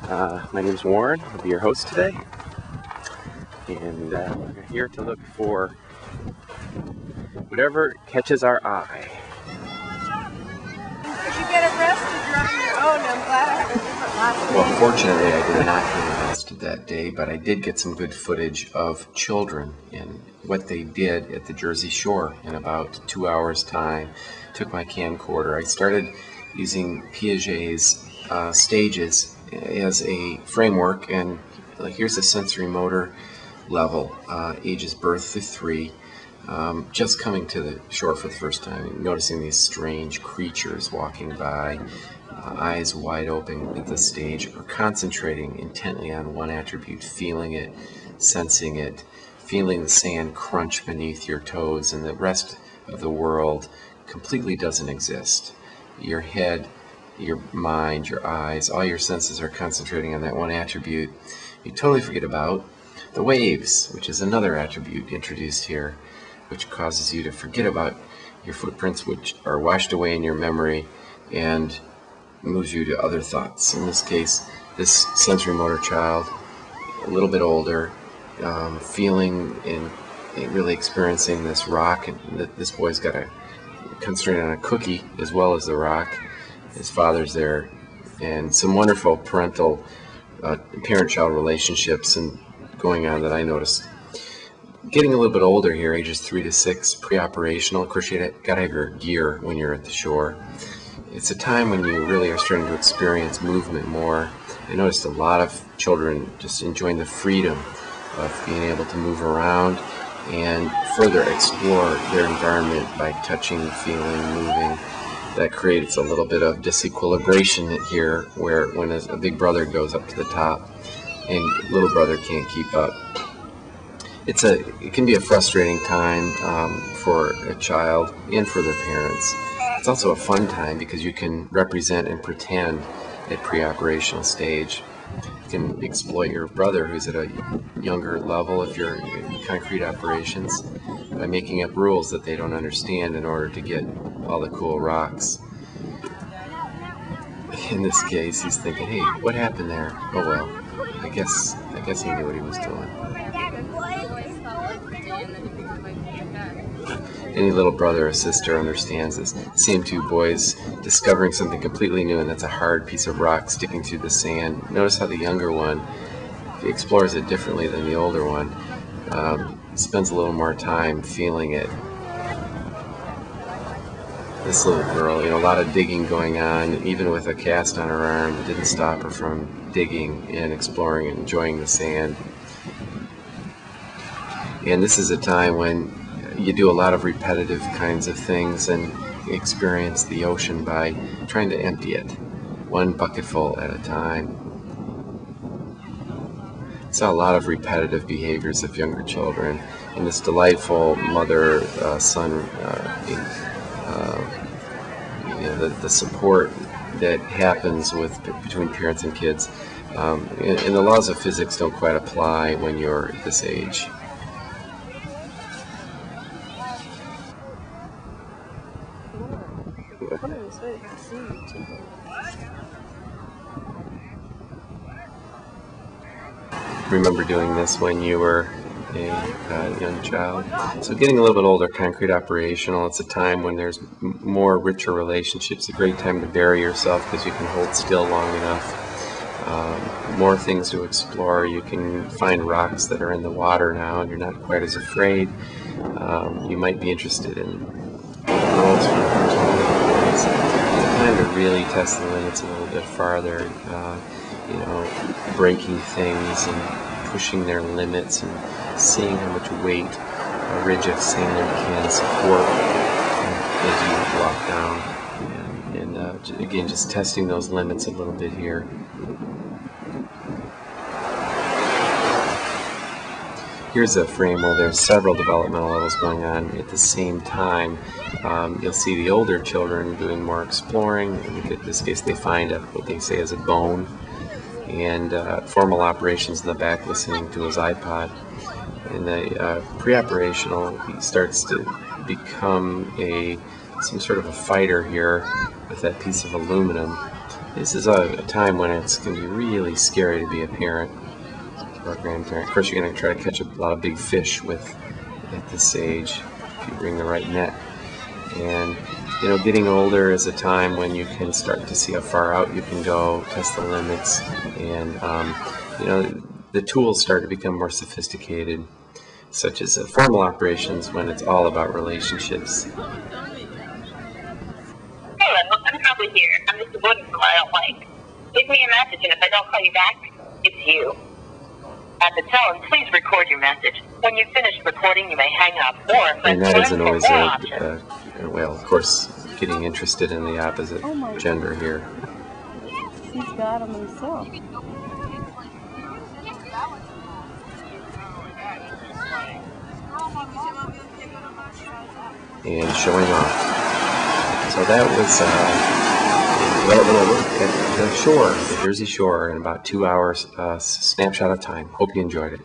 My name is Warren. I'll be your host today, and we're here to look for whatever catches our eye. Did you get arrested? You're on your own. I'm glad I have a different last name. Well, fortunately, I did not get arrested that day, but I did get some good footage of children and what they did at the Jersey Shore in about 2 hours' time. Took my camcorder. I started using Piaget's stages as a framework, and here's the sensory motor level, ages birth through 3. Just coming to the shore for the first time, noticing these strange creatures walking by, eyes wide open at the stage, or concentrating intently on one attribute, feeling it, sensing it, feeling the sand crunch beneath your toes, and the rest of the world completely doesn't exist. Your head, your mind, your eyes, all your senses are concentrating on that one attribute. You totally forget about the waves, which is another attribute introduced here, which causes you to forget about your footprints, which are washed away in your memory, and moves you to other thoughts. In this case, this sensory motor child, a little bit older, feeling and really experiencing this rock, and this boy's got a concentrated on a cookie as well as the rock. His father's there, and some wonderful parental parent-child relationships and going on that I noticed. Getting a little bit older here, ages 3 to 6, pre-operational. Of course, you got to have your gear when you're at the shore. It's a time when you really are starting to experience movement more. I noticed a lot of children just enjoying the freedom of being able to move around and further explore their environment by touching, feeling, moving. That creates a little bit of disequilibration here, where when a big brother goes up to the top and little brother can't keep up. It can be a frustrating time for a child and for their parents. It's also a fun time because you can represent and pretend at pre-operational stage. You can exploit your brother who's at a younger level if you're in concrete operations by making up rules that they don't understand in order to get all the cool rocks. In this case, he's thinking, hey, what happened there? Oh well, I guess he knew what he was doing. Any little brother or sister understands this. Same two boys discovering something completely new, and that's a hard piece of rock sticking through the sand. Notice how the younger one explores it differently than the older one. Spends a little more time feeling it. This little girl, a lot of digging going on, even with a cast on her arm. It didn't stop her from digging and exploring and enjoying the sand. And this is a time when you do a lot of repetitive kinds of things and experience the ocean by trying to empty it, one bucketful at a time. Saw a lot of repetitive behaviors of younger children, and this delightful mother-son, the support that happens between parents and kids. And the laws of physics don't quite apply when you're at this age. Remember doing this when you were a young child. So getting a little bit older, concrete operational, it's a time when there's more richer relationships, a great time to bury yourself because you can hold still long enough. More things to explore. You can find rocks that are in the water now and you're not quite as afraid. You might be interested in worlds for the first time. It's a time to really test the limits a little bit farther, breaking things and pushing their limits and seeing how much weight a ridge of sand can support as you walk down. And again, just testing those limits a little bit here. Here's a frame where there's several developmental levels going on at the same time. You'll see the older children doing more exploring. In this case, they find what they say is a bone, and formal operations in the back listening to his iPod. In the pre-operational, he starts to become some sort of a fighter here with that piece of aluminum. This is a time when it's going to be really scary to be a parent or a grandparent. Of course, you're going to try to catch a lot of big fish at this age if you bring the right net. And getting older is a time when you can start to see how far out you can go, test the limits, and the tools start to become more sophisticated, such as formal operations when it's all about relationships. Hello, I'm probably here. I'm just avoiding someone I don't like. Leave me a message, and if I don't call you back, it's you. At the tone, please record your message. When you've finished recording, you may hang up or press And that isn't for always more options. well, of course, getting interested in the opposite gender here. He's got him himself. And showing off. So that was a little look at the shore, the Jersey Shore, in about 2 hours snapshot of time. Hope you enjoyed it.